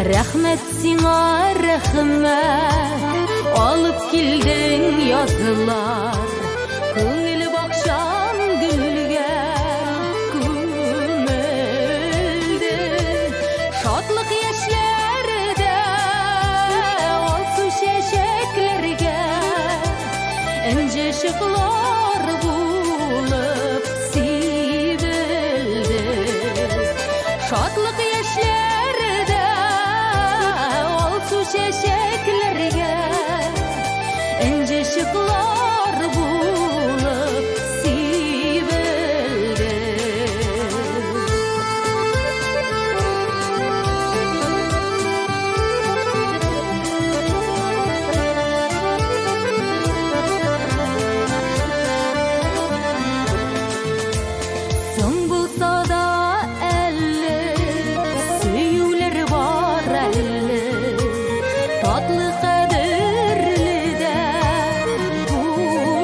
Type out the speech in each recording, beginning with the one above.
Рәхмәт сиңа, рәхмәт, алып килдең язылар. Күңел бакчам гүлгә күмелде, шатлык яшьләрдә алсу чәчәкләргә энҗе чыклар булып сибелде. Шатлык яшьләрдә алсу чәчәкләргә энҗе чыклар булып сибелде. Соң булса да әле сөюләр бар әле, татлы кадерле дә бу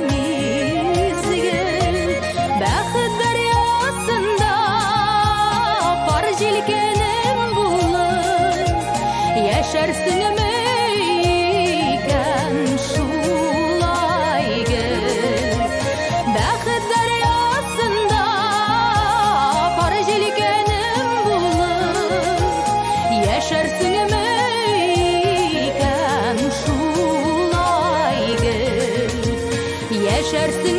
мизгел. Бәхет дәрьясында пар җилкәнем булып яшәрсең икән шулай гел. Бәхет дәрьясында пар җилкәнем булып яшәрсең икән шулай гел. Яшәрсең